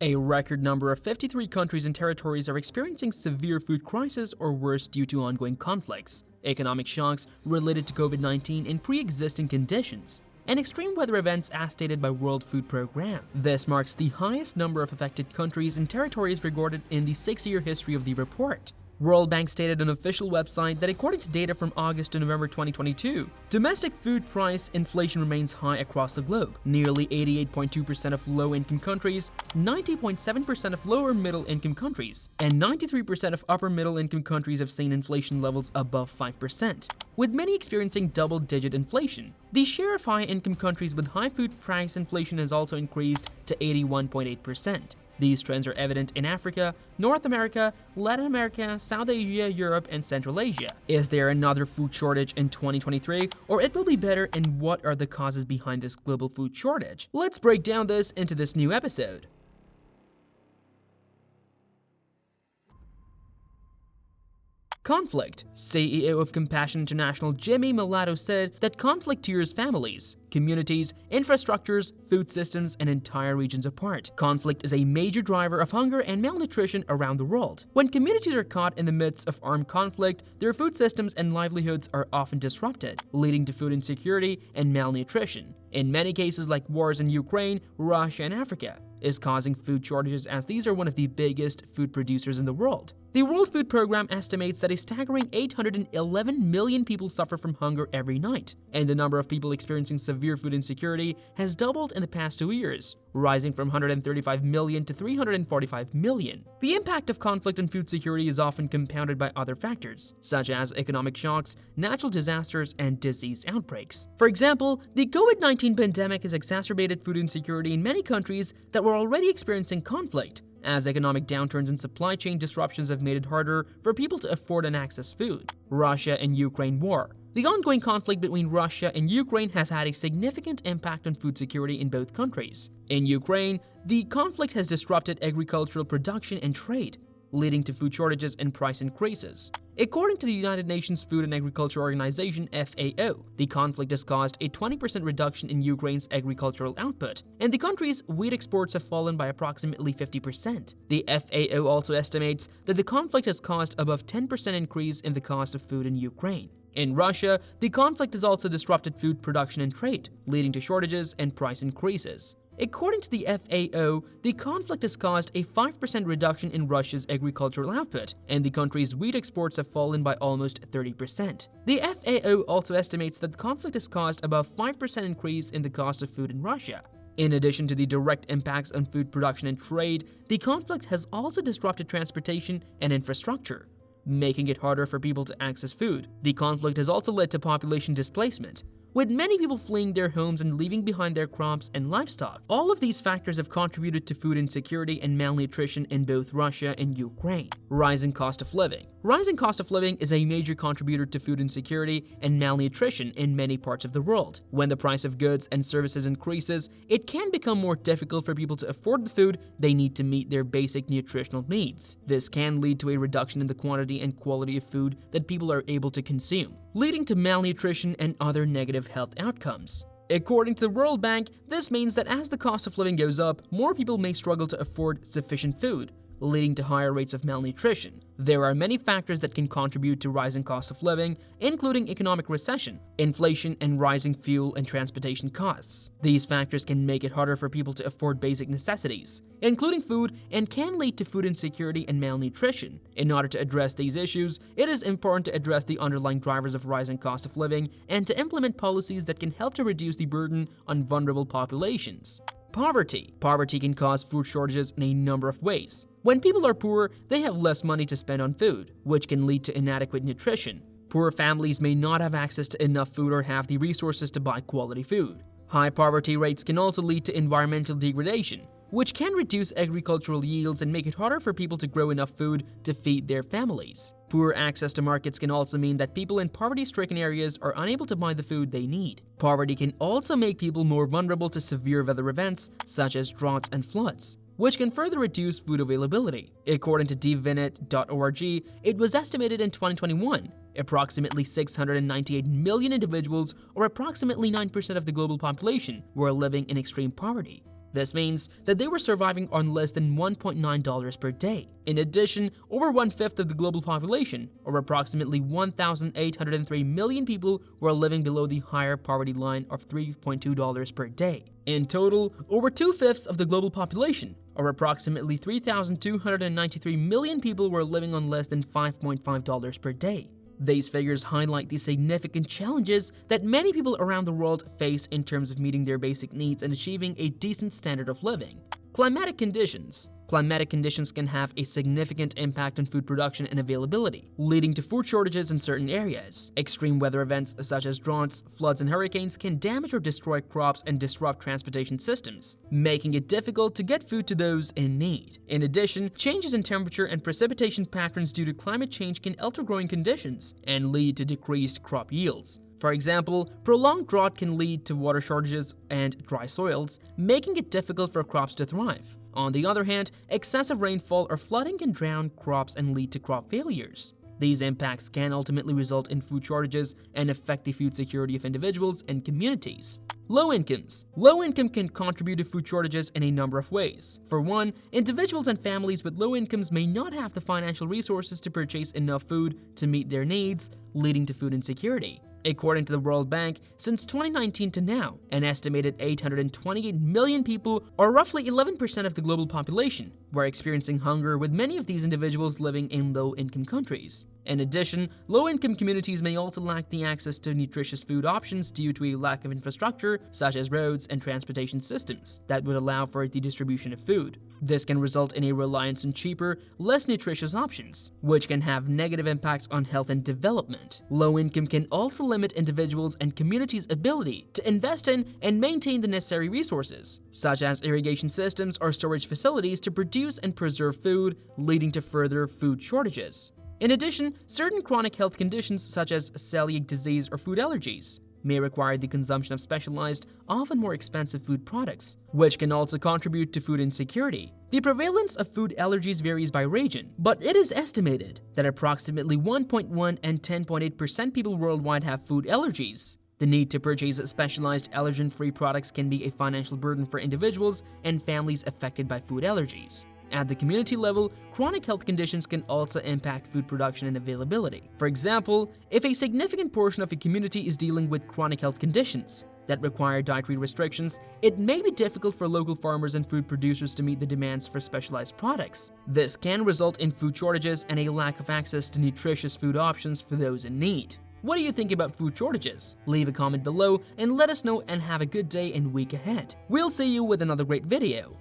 A record number of 53 countries and territories are experiencing severe food crisis or worse due to ongoing conflicts, economic shocks related to COVID-19 and pre-existing conditions, and extreme weather events as stated by World Food Programme. This marks the highest number of affected countries and territories recorded in the 6-year history of the report. World Bank stated on official website that according to data from August to November 2022, domestic food price inflation remains high across the globe. Nearly 88.2% of low-income countries, 90.7% of lower-middle-income countries, and 93% of upper-middle-income countries have seen inflation levels above 5%, with many experiencing double-digit inflation. The share of high-income countries with high food price inflation has also increased to 81.8%. These trends are evident in Africa, North America, Latin America, South Asia, Europe, and Central Asia. Is there another food shortage in 2023, or it will be better, and what are the causes behind this global food shortage? Let's break down this into this new episode. Conflict. CEO of Compassion International Jimmy Malato said that conflict tears families, communities, infrastructures, food systems, and entire regions apart. Conflict is a major driver of hunger and malnutrition around the world. When communities are caught in the midst of armed conflict, their food systems and livelihoods are often disrupted, leading to food insecurity and malnutrition. In many cases like wars in Ukraine, Russia, and Africa, is causing food shortages as these are one of the biggest food producers in the world. The World Food Programme estimates that a staggering 811 million people suffer from hunger every night, and the number of people experiencing severe food insecurity has doubled in the past 2 years, rising from 135 million to 345 million. The impact of conflict on food security is often compounded by other factors, such as economic shocks, natural disasters, and disease outbreaks. For example, the COVID-19 pandemic has exacerbated food insecurity in many countries that were already experiencing conflict, as economic downturns and supply chain disruptions have made it harder for people to afford and access food. Russia and Ukraine war. The ongoing conflict between Russia and Ukraine has had a significant impact on food security in both countries. In Ukraine, the conflict has disrupted agricultural production and trade, leading to food shortages and price increases. According to the United Nations Food and Agriculture Organization (FAO), the conflict has caused a 20% reduction in Ukraine's agricultural output, and the country's wheat exports have fallen by approximately 50%. The FAO also estimates that the conflict has caused above 10% increase in the cost of food in Ukraine. In Russia, the conflict has also disrupted food production and trade, leading to shortages and price increases. According to the FAO, the conflict has caused a 5% reduction in Russia's agricultural output, and the country's wheat exports have fallen by almost 30%. The FAO also estimates that the conflict has caused about 5% increase in the cost of food in Russia. In addition to the direct impacts on food production and trade, the conflict has also disrupted transportation and infrastructure, making it harder for people to access food. The conflict has also led to population displacement, with many people fleeing their homes and leaving behind their crops and livestock. All of these factors have contributed to food insecurity and malnutrition in both Russia and Ukraine. Rising cost of living. Rising cost of living is a major contributor to food insecurity and malnutrition in many parts of the world. When the price of goods and services increases, it can become more difficult for people to afford the food they need to meet their basic nutritional needs. This can lead to a reduction in the quantity and quality of food that people are able to consume, leading to malnutrition and other negative health outcomes. According to the World Bank, this means that as the cost of living goes up, more people may struggle to afford sufficient food, leading to higher rates of malnutrition. There are many factors that can contribute to rising cost of living, including economic recession, inflation, and rising fuel and transportation costs. These factors can make it harder for people to afford basic necessities, including food, and can lead to food insecurity and malnutrition. In order to address these issues, it is important to address the underlying drivers of rising cost of living and to implement policies that can help to reduce the burden on vulnerable populations. Poverty. Poverty can cause food shortages in a number of ways. When people are poor, they have less money to spend on food, which can lead to inadequate nutrition. Poor families may not have access to enough food or have the resources to buy quality food. High poverty rates can also lead to environmental degradation, which can reduce agricultural yields and make it harder for people to grow enough food to feed their families. Poor access to markets can also mean that people in poverty-stricken areas are unable to buy the food they need. Poverty can also make people more vulnerable to severe weather events, such as droughts and floods, which can further reduce food availability. According to dvinit.org, it was estimated in 2021, approximately 698 million individuals, or approximately 9% of the global population, were living in extreme poverty. This means that they were surviving on less than $1.9 per day. In addition, over 1/5 of the global population, or approximately 1,803 million people, were living below the higher poverty line of $3.2 per day. In total, over 2/5 of the global population, or approximately 3,293 million people, were living on less than $5.5 per day. These figures highlight the significant challenges that many people around the world face in terms of meeting their basic needs and achieving a decent standard of living. Climatic conditions. Climatic conditions can have a significant impact on food production and availability, leading to food shortages in certain areas. Extreme weather events such as droughts, floods, and hurricanes can damage or destroy crops and disrupt transportation systems, making it difficult to get food to those in need. In addition, changes in temperature and precipitation patterns due to climate change can alter growing conditions and lead to decreased crop yields. For example, prolonged drought can lead to water shortages and dry soils, making it difficult for crops to thrive. On the other hand, excessive rainfall or flooding can drown crops and lead to crop failures. These impacts can ultimately result in food shortages and affect the food security of individuals and communities. Low incomes. Low income can contribute to food shortages in a number of ways. For one, individuals and families with low incomes may not have the financial resources to purchase enough food to meet their needs, leading to food insecurity. According to the World Bank, since 2019 to now, an estimated 828 million people, or roughly 11% of the global population, were experiencing hunger, with many of these individuals living in low-income countries. In addition, low-income communities may also lack the access to nutritious food options due to a lack of infrastructure, such as roads and transportation systems, that would allow for the distribution of food. This can result in a reliance on cheaper, less nutritious options, which can have negative impacts on health and development. Low income can also limit individuals' and communities' ability to invest in and maintain the necessary resources, such as irrigation systems or storage facilities to produce and preserve food, leading to further food shortages. In addition, certain chronic health conditions such as celiac disease or food allergies may require the consumption of specialized, often more expensive food products, which can also contribute to food insecurity. The prevalence of food allergies varies by region, but it is estimated that approximately 1.1 and 10.8% people worldwide have food allergies. The need to purchase specialized allergen-free products can be a financial burden for individuals and families affected by food allergies. At the community level, chronic health conditions can also impact food production and availability. For example, if a significant portion of a community is dealing with chronic health conditions that require dietary restrictions, it may be difficult for local farmers and food producers to meet the demands for specialized products. This can result in food shortages and a lack of access to nutritious food options for those in need. What do you think about food shortages? Leave a comment below and let us know, and have a good day and week ahead. We'll see you with another great video.